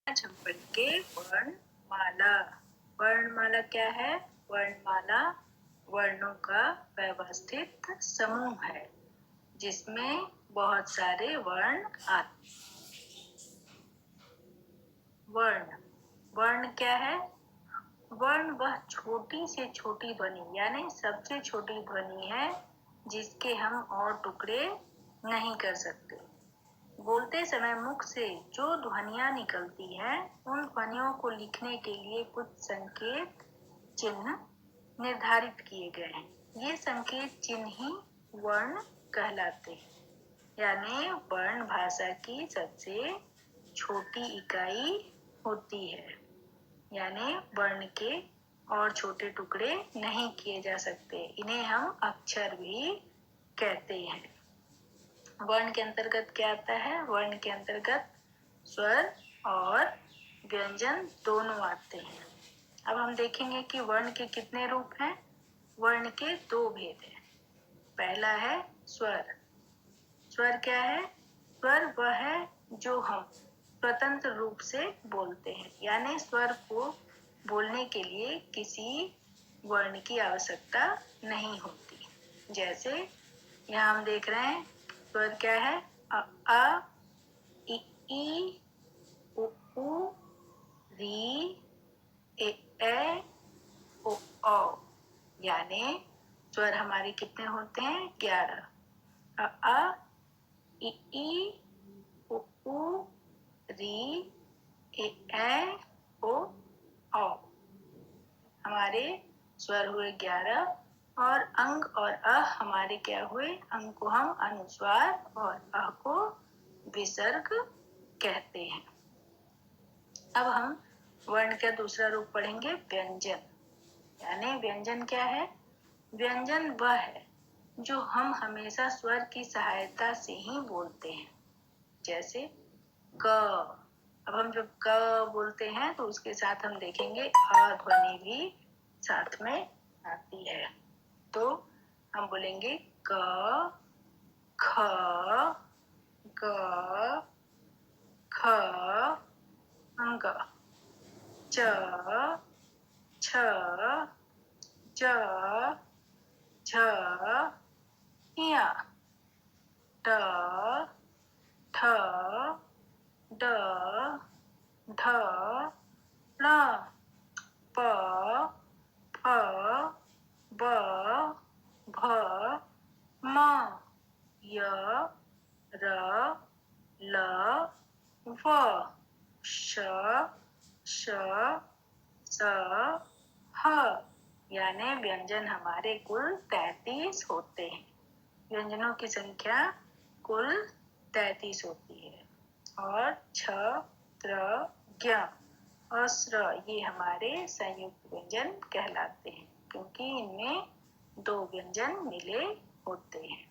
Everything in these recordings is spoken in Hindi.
आज हम पढ़ेंगे वर्णमाला। वर्णमाला क्या है? वर्णमाला वर्णों का व्यवस्थित समूह है जिसमें बहुत सारे वर्ण आते। वर्ण क्या है? वर्ण वह छोटी से छोटी ध्वनि यानी सबसे छोटी ध्वनि है जिसके हम और टुकड़े नहीं कर सकते। बोलते समय मुख से जो ध्वनियां निकलती हैं उन ध्वनियों को लिखने के लिए कुछ संकेत चिन्ह निर्धारित किए गए हैं। ये संकेत चिन्ह ही वर्ण कहलाते हैं। यानी वर्ण भाषा की सबसे छोटी इकाई होती है। यानी वर्ण के और छोटे टुकड़े नहीं किए जा सकते। इन्हें हम अक्षर भी कहते हैं। वर्ण के अंतर्गत क्या आता है? वर्ण के अंतर्गत स्वर और व्यंजन दोनों आते हैं। अब हम देखेंगे कि वर्ण के कितने रूप हैं। वर्ण के दो भेद हैं। पहला है स्वर। स्वर क्या है? स्वर वह है जो हम स्वतंत्र रूप से बोलते हैं। यानी स्वर को बोलने के लिए किसी वर्ण की आवश्यकता नहीं होती। जैसे यहाँ हम देख रहे हैं स्वर क्या है? अ, इ, ई, उ, री, ए, ओ, औ। यानी स्वर हमारे कितने होते हैं? 11। अ, ई, उ, री, ए, ओ, औ। हमारे स्वर हुए 11 और अंग और अ हमारे क्या हुए? अंग को हम अनुस्वार और अ को विसर्ग कहते हैं। अब हम वर्ण का दूसरा रूप पढ़ेंगे व्यंजन। यानी व्यंजन क्या है? व्यंजन वह है जो हम हमेशा स्वर की सहायता से ही बोलते हैं। जैसे क। अब हम जब क बोलते हैं तो उसके साथ हम देखेंगे अ ध्वनि भी साथ में आती है। तो हम बोलेंगे क, ख, ग, ख, ग, च, छ, ज, झ, ञ, ट, ठ, ड, ढ, ण, प, फ, ब, भ, म, य, र, ल, व, श, श, स, ह। यानी व्यंजन हमारे कुल 33 होते हैं। व्यंजनों की संख्या कुल 33 होती है। और छ, त्र, ज्ञ और स्र ये हमारे संयुक्त व्यंजन कहलाते हैं क्योंकि इनमें 2 व्यंजन मिले होते हैं।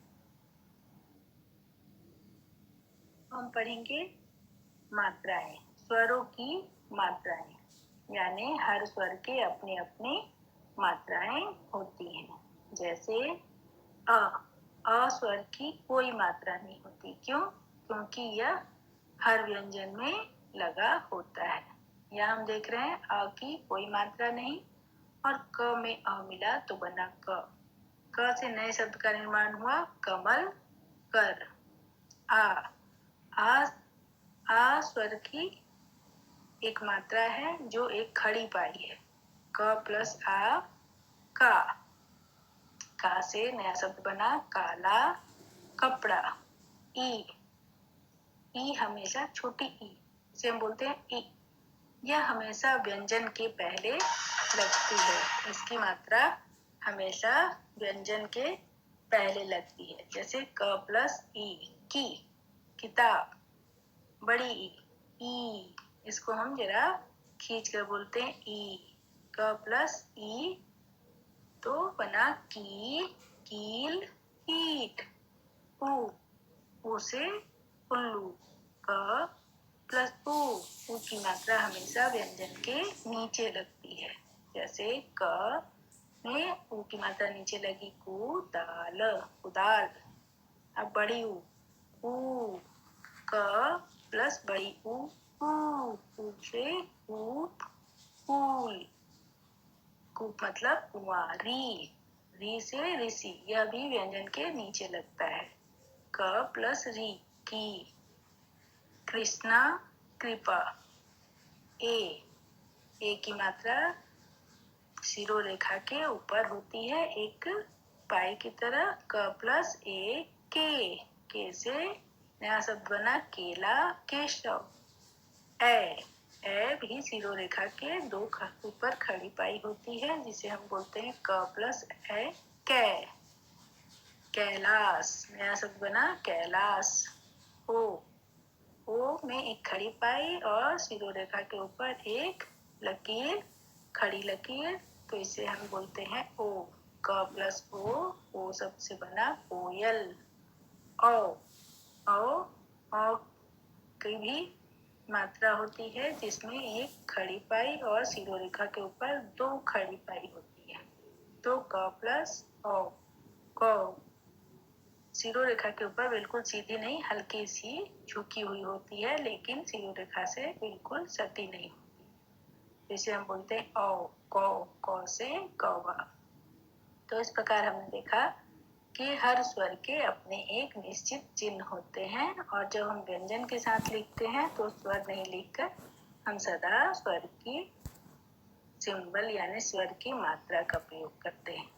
हम पढ़ेंगे मात्राएं। स्वरों की मात्राएं यानी हर स्वर के अपने अपने मात्राएं होती हैं। जैसे अ स्वर की कोई मात्रा नहीं होती। क्यों? क्योंकि यह हर व्यंजन में लगा होता है। यहाँ हम देख रहे हैं अ की कोई मात्रा नहीं और क में अ मिला तो बना क। क से नए शब्द का निर्माण हुआ कमल कर। आ स्वर की एक मात्रा है जो एक खड़ी पाई है। क प्लस आ का। का से नया शब्द बना काला कपड़ा। ई हमेशा छोटी ई इसे हम बोलते हैं ई। यह हमेशा व्यंजन के पहले लगती है। इसकी मात्रा हमेशा व्यंजन के पहले लगती है। जैसे क प्लस ई की किताब। बड़ी ई इसको हम जरा खींच कर बोलते हैं ई। क प्लस ई तो बना की कील कीट। ऊ से उल्लू। क प्लस ऊ की मात्रा हमेशा व्यंजन के नीचे लगती है। जैसे क में ऊ की मात्रा नीचे लगी कुदाल कुदाल। अब बड़ी ऊ क प्लस बड़ी ऊ कू से कूप, कूल। कूप मतलब कुआं। री से ऋषि, यह भी व्यंजन के नीचे लगता है। क प्लस री, की। कृष्णा, कृपा। ए की मात्रा शिरोरेखा के ऊपर होती है, एक पाई की तरह। क प्लस ए, के से नया शब्द बना केला, केशव। ए भी शिरोरेखा के दो ऊपर खड़ी पाई होती है, जिसे हम बोलते हैं क प्लस ए, कैलाश, नया शब्द बना कैलाश। ओ में एक खड़ी पाई और शिरोरेखा के ऊपर एक लकीर, खड़ी लकीर, तो इसे हम बोलते हैं ओ। क प्लस ओ शब्द से बना कोयल। ओ की भी मात्रा होती है, जिसमें एक खड़ी पाई और शिरोरेखा के ऊपर दो खड़ी पाई होती है, तो क प्लस ओ, कौ। शिरोरेखा के ऊपर बिल्कुल सीधी नहीं, हल्की सी झुकी हुई होती है, लेकिन शिरोरेखा से बिल्कुल सटी नहीं होती, जिसे हम बोलते हैं औ। कौ से कौवा। तो इस प्रकार हमने देखा कि हर स्वर के अपने एक निश्चित चिन्ह होते हैं, और जब हम व्यंजन के साथ लिखते हैं तो स्वर नहीं लिखकर हम सदा स्वर की सिंबल यानी स्वर की मात्रा का प्रयोग करते हैं।